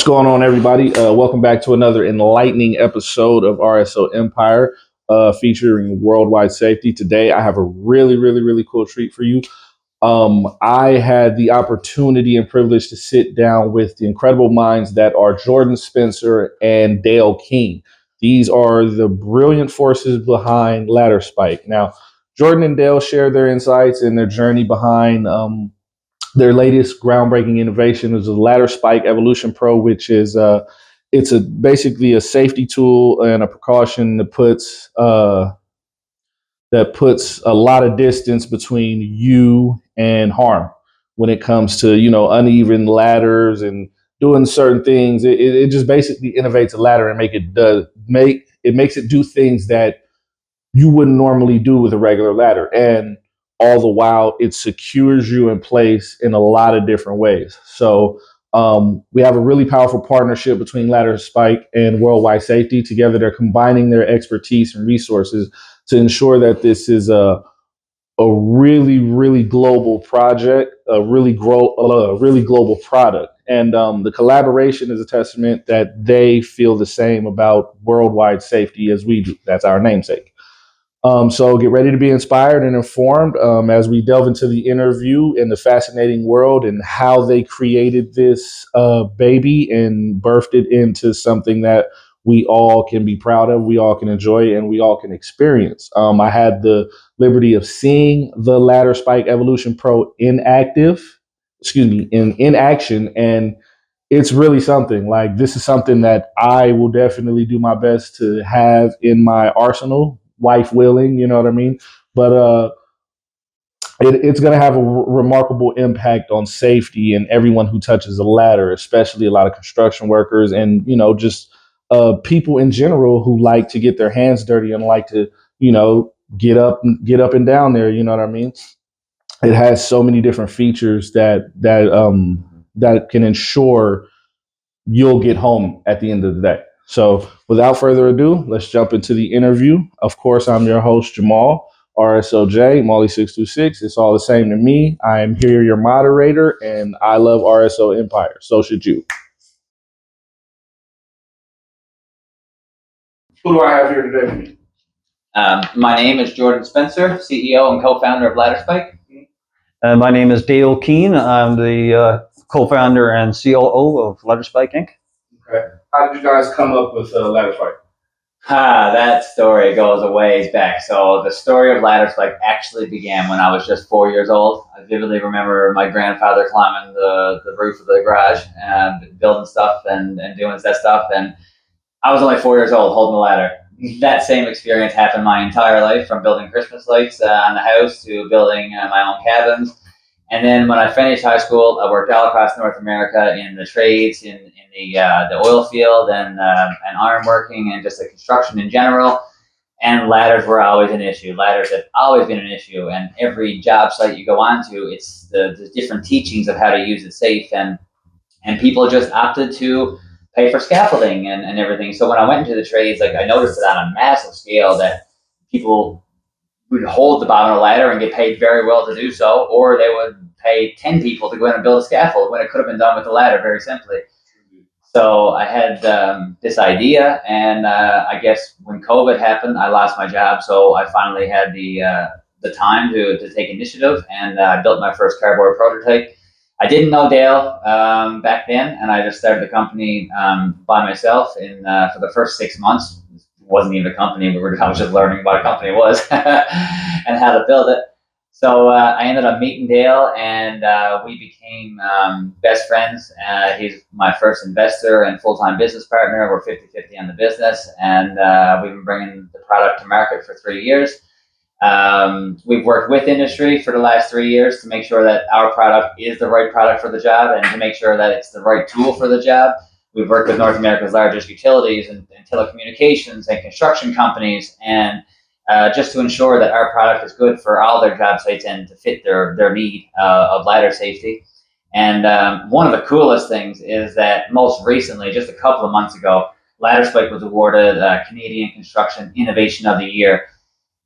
What's going on, everybody? Welcome back to another enlightening episode of RSO Empire, featuring worldwide safety. Today, I have a really cool treat for you. I had the opportunity and privilege to sit down with the incredible minds that are Jordan Spencer and Dale Kean. These are the brilliant forces behind Ladder Spike. Now, Jordan and Dale share their insights and their journey behind their latest groundbreaking innovation is the Ladder Spike Evolution Pro, which is it's basically a safety tool and a precaution that puts a lot of distance between you and harm when it comes to uneven ladders and doing certain things. It just basically innovates a ladder and makes it do things that you wouldn't normally do with a regular ladder. And all the while, it secures you in place in a lot of different ways. So we have a really powerful partnership between Ladder Spike and Worldwide Safety. Together, they're combining their expertise and resources to ensure that this is a really global project, a really global product. And the collaboration is a testament that they feel the same about worldwide safety as we do. That's our namesake. So get ready to be inspired and informed as we delve into the interview and the fascinating world and how they created this baby and birthed it into something that we all can be proud of, we all can enjoy, and we all can experience. I had the liberty of seeing the Ladder Spike Evolution Pro in action, and it's really something. Like, this is something that I will definitely do my best to have in my arsenal, wife willing, you know what I mean? But it's going to have a remarkable impact on safety and everyone who touches a ladder, especially a lot of construction workers and, just people in general who like to get their hands dirty and like to, get up and down there. You know what I mean? It has so many different features that can ensure you'll get home at the end of the day. So without further ado, let's jump into the interview. Of course, I'm your host, Jamal, RSOJ, Molly626. It's all the same to me. I am here, your moderator, and I love RSO Empire. So should you. Who do I have here today? My name is Jordan Spencer, CEO and co-founder of Ladder Spike. And my name is Dale Kean. I'm the co-founder and COO of Ladder Spike Inc. Okay. How did you guys come up with Ladder Spike? That story goes a ways back. So the story of Ladder Spike actually began when I was just 4 years old. I vividly remember my grandfather climbing the roof of the garage and building stuff and doing that stuff. And I was only 4 years old holding the ladder. That same experience happened my entire life, from building Christmas lights on the house to building my own cabins. And then when I finished high school, I worked all across North America in the trades, in the oil field and ironworking and just the construction in general. And ladders were always an issue. Ladders have always been an issue. And every job site you go onto, it's the different teachings of how to use it safe. And people just opted to pay for scaffolding and everything. So when I went into the trades, like, I noticed it on a massive scale that people would hold the bottom of the ladder and get paid very well to do so, or they would pay 10 people to go in and build a scaffold when it could have been done with the ladder very simply. So I had this idea, and I guess when COVID happened, I lost my job. So I finally had the time to take initiative, and I built my first cardboard prototype. I didn't know Dale back then, and I just started the company by myself. For the first 6 months, it wasn't even a company. I was just learning what a company was and how to build it. So I ended up meeting Dale, and we became best friends. He's my first investor and full-time business partner. We're 50-50 on the business, and we've been bringing the product to market for 3 years. We've worked with industry for the last 3 years to make sure that our product is the right product for the job and to make sure that it's the right tool for the job. We've worked with North America's largest utilities and telecommunications and construction companies, and just to ensure that our product is good for all their job sites and to fit their need of ladder safety. And one of the coolest things is that most recently, just a couple of months ago, Ladder Spike was awarded Canadian Construction Innovation of the Year.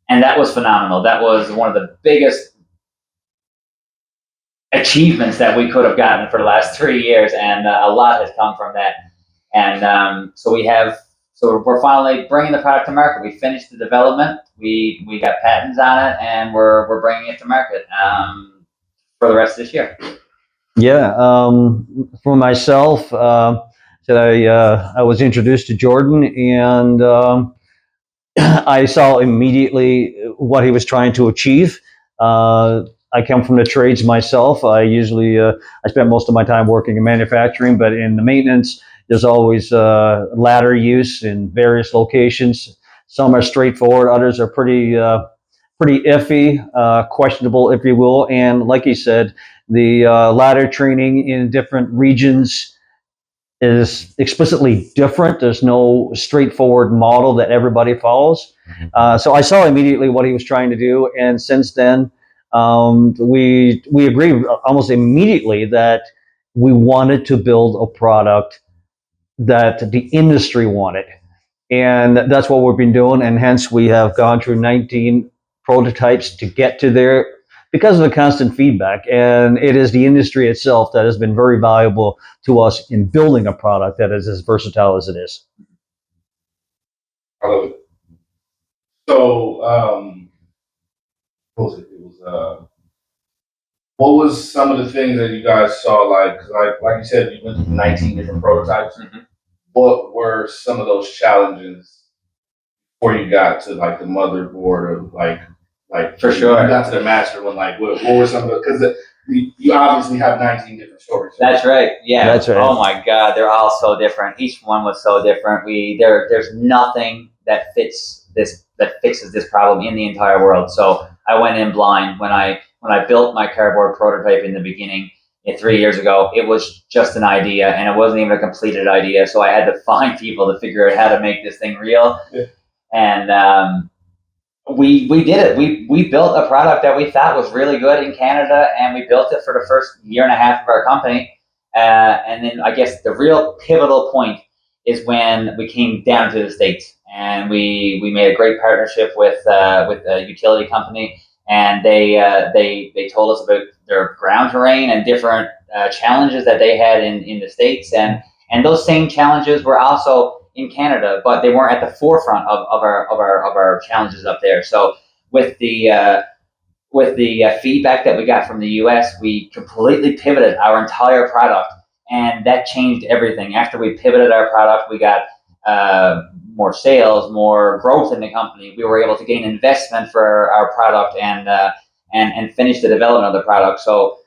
And that was phenomenal. That was one of the biggest achievements that we could have gotten for the last 3 years, and a lot has come from that. And so we're finally bringing the product to market. We finished the development. We got patents on it, and we're bringing it to market for the rest of this year. Yeah, for myself, I was introduced to Jordan, and I saw immediately what he was trying to achieve. I come from the trades myself. I spent most of my time working in manufacturing, but in the maintenance, there's always ladder use in various locations. Some are straightforward, others are pretty iffy, questionable, if you will. And like you said, the ladder training in different regions is explicitly different. There's no straightforward model that everybody follows. So I saw immediately what he was trying to do, and since then, we agreed almost immediately that we wanted to build a product that the industry wanted, and that's what we've been doing. And hence, we have gone through 19 prototypes to get to there because of the constant feedback. And it is the industry itself that has been very valuable to us in building a product that is as versatile as it is. I love it. So, what was it? What was some of the things that you guys saw? Like you said, you went through 19 different prototypes. Mm-hmm. What were some of those challenges before you got to like the motherboard of like For sure. You got to the master one? Like what were some of the, because you obviously have 19 different stories. That's right. Yeah. That's right. Oh my God, they're all so different. Each one was so different. There's nothing that fixes this problem in the entire world. So I went in blind when I built my cardboard prototype in the beginning. 3 years ago, it was just an idea, and it wasn't even a completed idea. So I had to find people to figure out how to make this thing real. Yeah. And we did it. We built a product that we thought was really good in Canada, and we built it for the first year and a half of our company. And then I guess the real pivotal point is when we came down to the States, and we made a great partnership with a utility company, and they told us about their ground terrain and different challenges that they had in the States, and those same challenges were also in Canada, but they weren't at the forefront of our challenges up there. So with the feedback that we got from the US, we completely pivoted our entire product, and that changed everything. After we pivoted our product, we got more sales, more growth in the company. We were able to gain investment for our product and finish the development of the product. So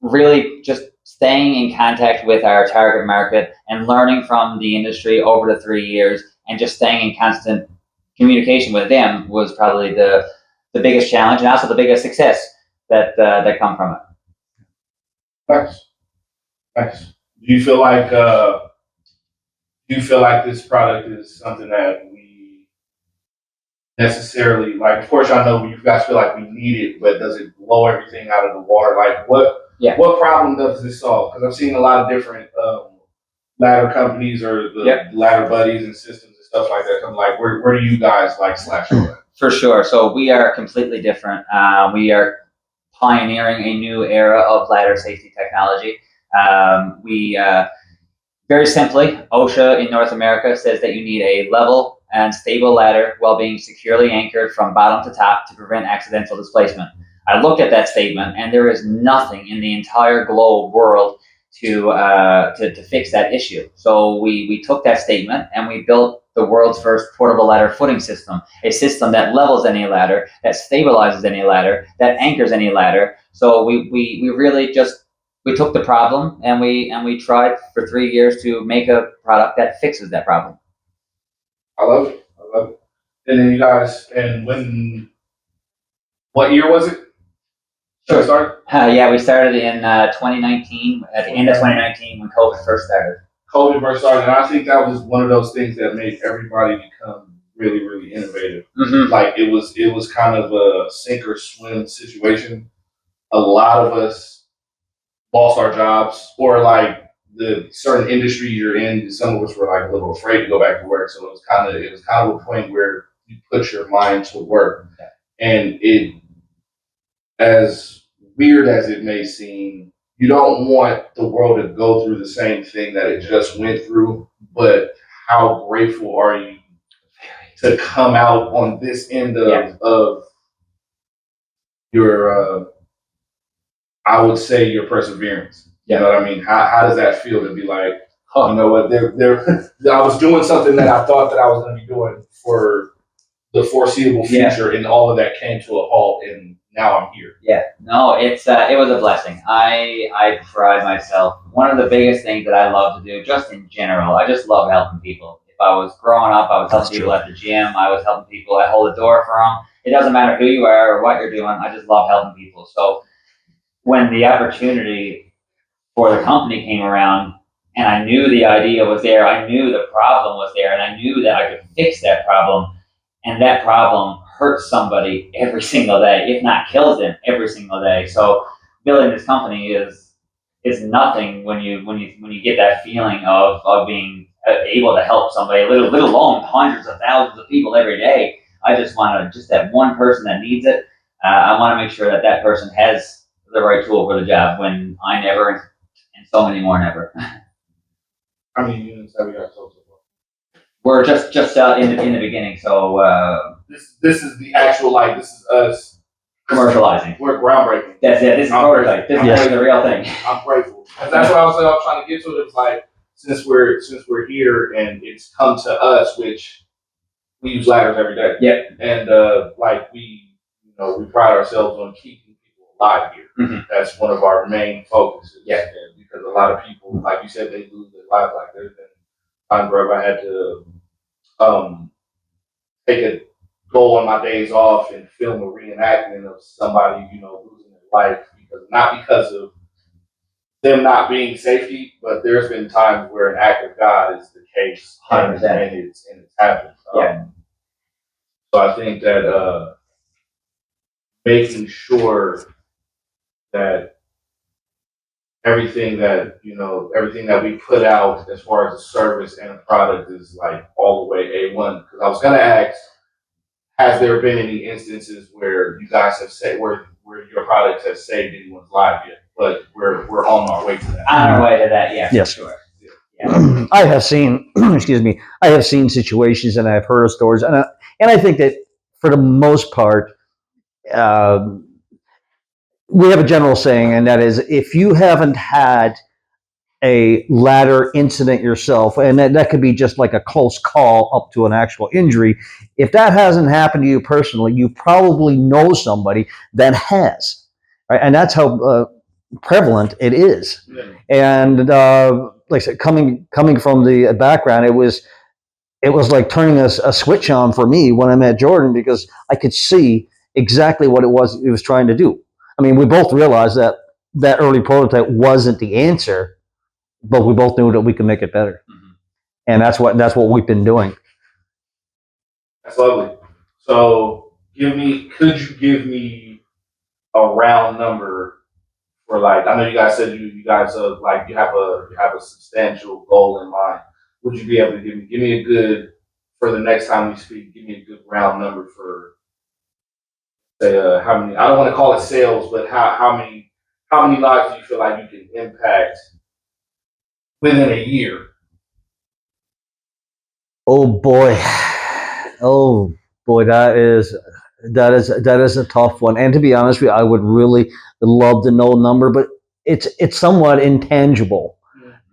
really just staying in contact with our target market and learning from the industry over the 3 years, and just staying in constant communication with them was probably the biggest challenge, and also the biggest success that come from it. Nice. Do you feel like this product is something that we necessarily like? Of course, I know you guys feel like we need it, but does it blow everything out of the water? Like what problem does this solve? Because I've seen a lot of different ladder companies or the ladder buddies and systems and stuff like that. I'm like, where do you guys like slash over? For sure. So we are completely different. We are pioneering a new era of ladder safety technology. Very simply, OSHA in North America says that you need a level and stable ladder while being securely anchored from bottom to top to prevent accidental displacement. I looked at that statement, and there is nothing in the entire globe world to fix that issue. So we took that statement and we built the world's first portable ladder footing system, a system that levels any ladder, that stabilizes any ladder, that anchors any ladder. So we really just we took the problem and we tried for 3 years to make a product that fixes that problem. I love it. And then you guys, what year was it? Sure. Start? Yeah, we started in 2019, at the end of 2019 when COVID first started. And I think that was one of those things that made everybody become really, really innovative. Mm-hmm. Like it was kind of a sink or swim situation. A lot of us lost our jobs, or like the certain industry you're in, some of us were like a little afraid to go back to work. So it was kind of a point where you put your mind to work, and as weird as it may seem, you don't want the world to go through the same thing that it just went through. But how grateful are you to come out on this end of your, I would say, your perseverance? You know what I mean? How does that feel to be like, oh, you know what, I was doing something that I thought that I was going to be doing for the foreseeable future, and all of that came to a halt, and now I'm here. Yeah, no, it was a blessing. I pride myself. One of the biggest things that I love to do, just in general, I just love helping people. If I was growing up, I was helping people at the gym. I was helping people. I hold the door for them. It doesn't matter who you are or what you're doing. I just love helping people. So when the opportunity for the company came around, and I knew the idea was there, I knew the problem was there, and I knew that I could fix that problem, and that problem hurts somebody every single day, if not kills them every single day. So building this company is nothing when you get that feeling of being able to help somebody, let alone hundreds of thousands of people every day. I just want to, just that one person that needs it. I want to make sure that that person has the right tool for the job when I never, and so many more never. How many units have you got sold so far? We're just in the beginning, so this is the actual, like, this is us commercializing. We're groundbreaking. That's it. This is prototype. This is the real thing. I'm grateful. That's what I was trying to get to. It was like, since we're here and it's come to us, which we use ladders every day. Yep. And like we pride ourselves on keeping people alive here. Mm-hmm. That's one of our main focuses. Yeah. And because a lot of people, like you said, they lose their life. Like there's been times where I had to take a go on my days off and film a reenactment of somebody, losing their life, not because of them not being safety, but there's been times where an act of God is the case, 100%. and it's happened. Yeah. So I think that making sure that everything that we put out as far as a service and a product is like all the way A1. Because I was gonna ask, has there been any instances where you guys have said where your products have saved anyone's life yet? But we're on our way to that. On our way to that, yeah. Yes. Sure. Yeah. I have seen, excuse me, I have seen situations and I've heard of stories, and I think that for the most part, we have a general saying, and that is, if you haven't had a ladder incident yourself, and that could be just like a close call up to an actual injury, if that hasn't happened to you personally, you probably know somebody that has, right? And that's how prevalent it is. Yeah. And like I said, coming from the background, it was like turning a switch on for me when I met Jordan, because I could see exactly what it was he was trying to do. I mean, we both realized that early prototype wasn't the answer, but we both knew that we could make it better. Mm-hmm. And that's what we've been doing. That's lovely. So could you give me a round number for, like, I know you guys said you guys like you have a substantial goal in mind. Would you be able to give me a good, for the next time we speak, give me a good round number for, say, how many, I don't want to call it sales, but how many lives do you feel like you can impact within a year? Oh boy, that is a tough one. And to be honest with you, I would really love to know a number, but it's somewhat intangible.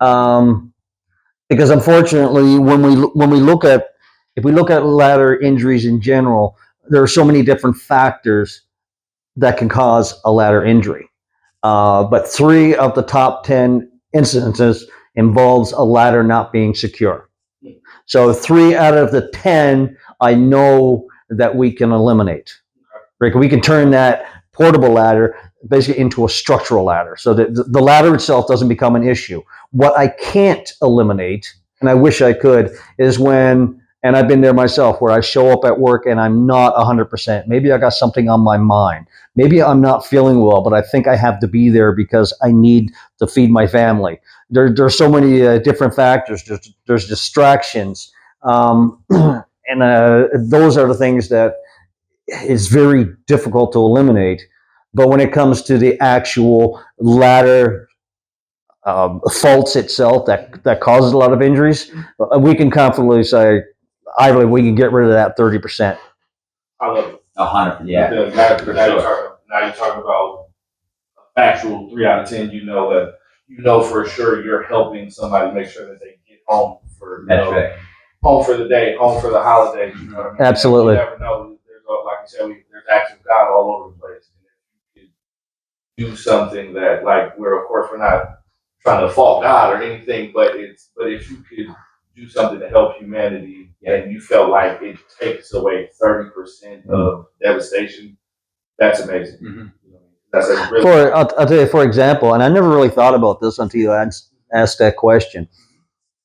Because unfortunately, when we look at, if we look at ladder injuries in general, there are so many different factors that can cause a ladder injury. But 3 of the top 10 incidences involves a ladder not being secure. So 3 out of the 10, I know that we can eliminate. Right? We can turn that portable ladder basically into a structural ladder, so that the ladder itself doesn't become an issue. What I can't eliminate, and I wish I could, is when, and I've been there myself, where I show up at work and I'm not 100%. Maybe I got something on my mind. Maybe I'm not feeling well, but I think I have to be there because I need to feed my family. There's so many different factors. There's distractions. And those are the things that is very difficult to eliminate. But when it comes to the actual ladder faults itself that causes a lot of injuries, we can confidently say, I believe we can get rid of that 30%. I love it. 100. Yeah. Now you're talking about actual 3 out of 10. You know that for sure you're helping somebody make sure that they get home for home for the day, home for the holidays. You know what I mean? Absolutely. You never know. There's, like you said, there's acts of God all over the place. And if you could do something that, like, of course we're not trying to fault God or anything, but if you could do something to help humanity, and you felt like it takes away 30% of devastation, that's amazing. Mm-hmm. That's a really I'll tell you, for example, and I never really thought about this until you asked that question.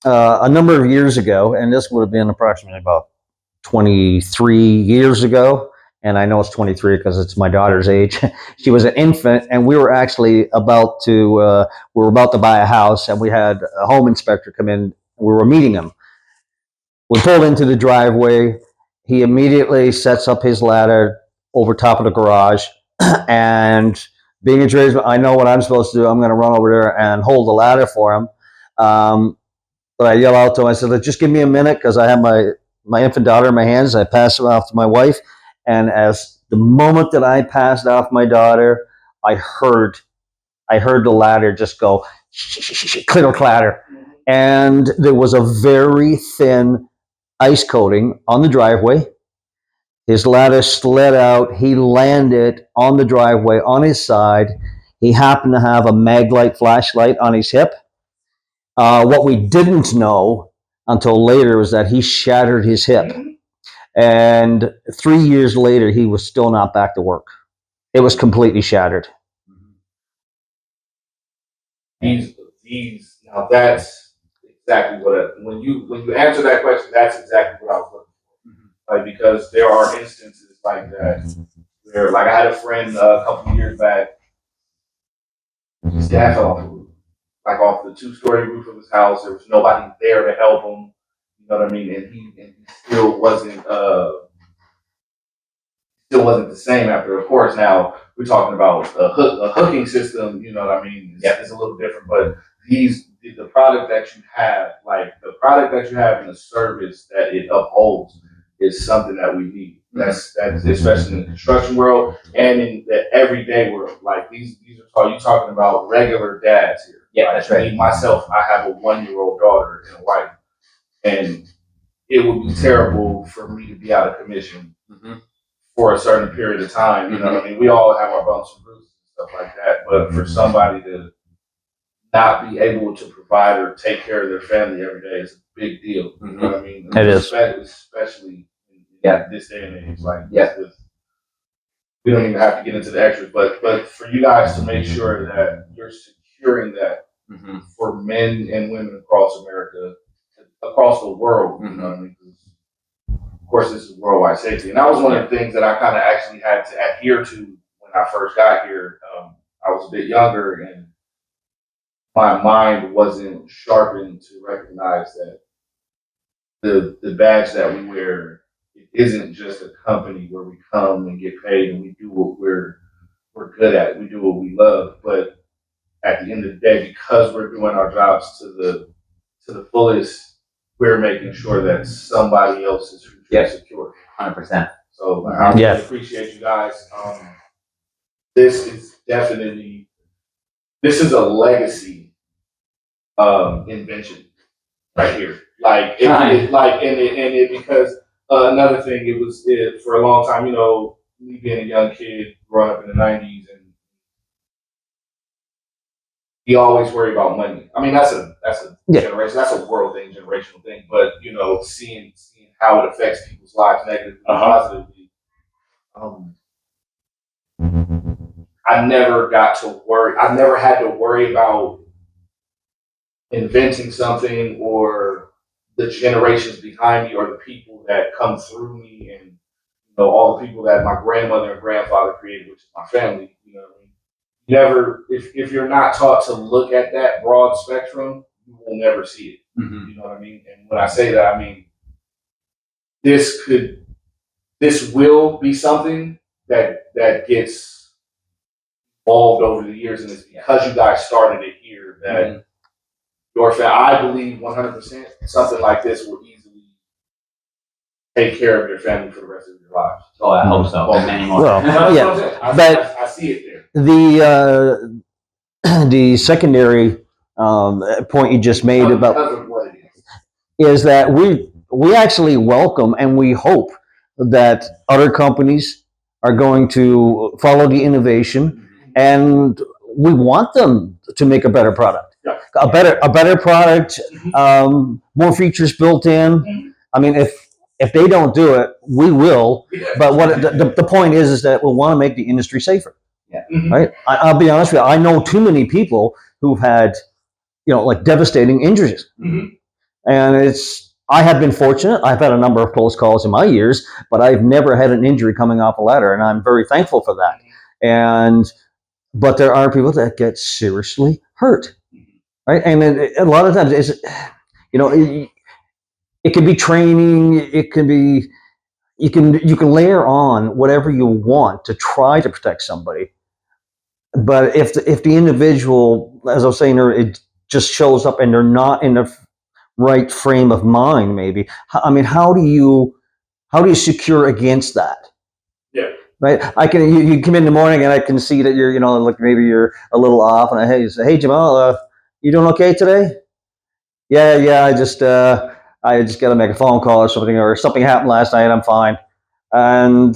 A number of years ago, and this would have been approximately about 23 years ago, and I know it's 23 because it's my daughter's age. She was an infant, and we were actually about to buy a house, and we had a home inspector come in. We were meeting him. We pulled into the driveway. He immediately sets up his ladder over top of the garage, and being a tradesman, I know what I'm supposed to do. I'm going to run over there and hold the ladder for him. But I yell out to him. I said, "Just give me a minute," because I have my infant daughter in my hands. I pass it off to my wife, and as the moment that I passed off my daughter, I heard the ladder just go clitter clatter, and there was a very thin ice coating on the driveway. His ladder slid out. He landed on the driveway on his side. He happened to have a Maglite flashlight on his hip. What we didn't know until later was that he shattered his hip. And 3 years later, he was still not back to work. It was completely shattered. Now that's exactly when you answer that question, that's exactly what I was looking for. Like, because there are instances like that where, like, I had a friend a couple of years back. His dad fell off the roof, like off the 2-story roof of his house. There was nobody there to help him. You know what I mean? And he still wasn't the same after. Of course, now we're talking about a hooking system. You know what I mean? It's a little different, but the product that you have, like the product that you have, and the service that it upholds, is something that we need. That's especially in the construction world and in the everyday world. Like these are you talking about regular dads here. Yeah, like, that's right. Me, myself, I have a 1-year-old daughter and a wife, and it would be terrible for me to be out of commission for a certain period of time. You know what I mean? We all have our bumps and bruises and stuff like that, but for somebody to not be able to provide or take care of their family every day is a big deal. You know what I mean? It is. Especially in this day and age. Like, we don't even have to get into the extras, but for you guys to make sure that you're securing that for men and women across America, across the world, you know what I mean? Of course, this is worldwide safety. And that was one of the things that I kind of actually had to adhere to when I first got here. I was a bit younger, and my mind wasn't sharpened to recognize that the badge that we wear, it isn't just a company where we come and get paid and we do what we're good at. We do what we love. But at the end of the day, because we're doing our jobs to the fullest, we're making sure that somebody else's future is secure. 100%. So I really appreciate you guys. This is a legacy invention right here. Like because another thing, for a long time, me being a young kid growing up in the '90s, and you always worry about money. I mean, that's a generation, that's a world thing, generational thing. But seeing how it affects people's lives negatively and positively, I never got to worry. I never had to worry about inventing something or the generations behind me or the people that come through me, and all the people that my grandmother and grandfather created, which is my family. You know what I mean? Never, if you're not taught to look at that broad spectrum, you will never see it. You know what I mean? And when I say that, I mean this will be something that gets evolved over the years, and it's because you guys started it here that your I believe 100% something like this will easily take care of your family for the rest of your lives. Oh, I hope so. Well, Many more. Well, That's yeah, what I'm saying. but I see it there. the secondary point you just made about Because of what it is that we actually welcome and we hope that other companies are going to follow the innovation, and we want them to make a better product, Yeah. a better product, more features built in. I mean, if they don't do it, we will. But what the point is that we want to make the industry safer. Yeah. Right. I'll be honest with you. I know too many people who've had, like devastating injuries. And I have been fortunate. I've had a number of close calls in my years, but I've never had an injury coming off a ladder, and I'm very thankful for that. But there are people that get seriously hurt, right? And a lot of times it can be training. It can be you can layer on whatever you want to try to protect somebody. But if the individual, as I was saying, it just shows up and they're not in the right frame of mind, maybe. I mean, how do you secure against that? Yeah. Right. You come in the morning and I can see that you're, like maybe you're a little off, and I say, hey Jamal, you doing okay today? Yeah. I just got to make a phone call or something happened last night. I'm fine. And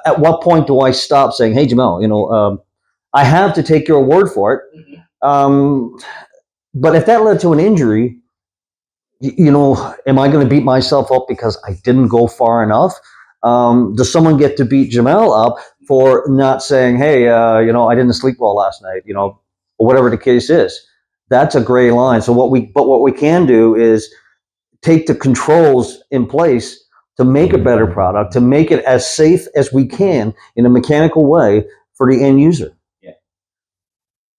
at what point do I stop saying, hey Jamal, I have to take your word for it. But if that led to an injury, am I going to beat myself up because I didn't go far enough? Does someone get to beat Jamel up for not saying, hey, I didn't sleep well last night, or whatever the case is? That's a gray line. So what we can do is take the controls in place to make a better product, to make it as safe as we can in a mechanical way for the end user.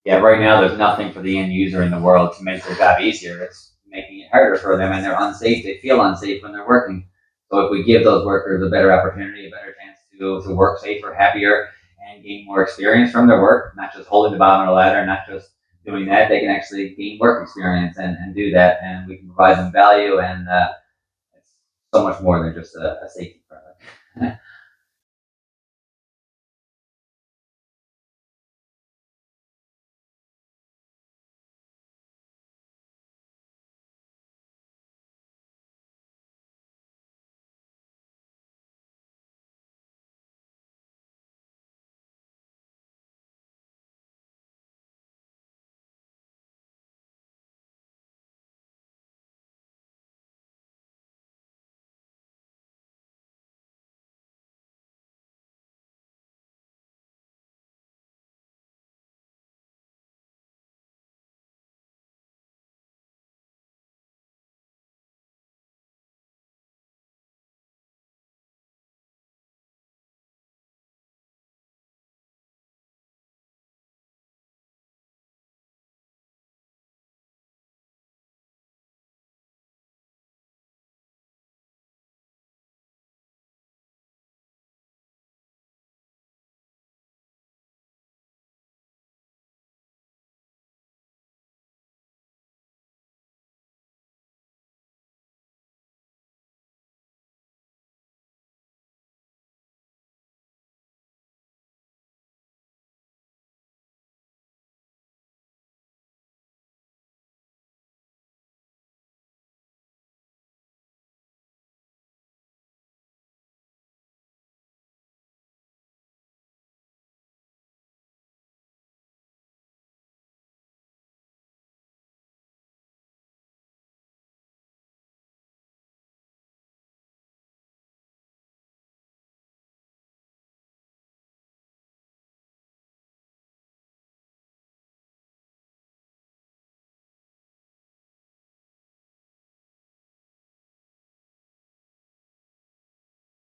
Yeah, right now there's nothing for the end user in the world to make their job easier. It's making it harder for them, and they're unsafe. They feel unsafe when they're working. So if we give those workers a better opportunity, a better chance to work safer, happier, and gain more experience from their work, not just holding the bottom of the ladder, not just doing that, they can actually gain work experience and do that, and we can provide them value, and it's so much more than just a safety product.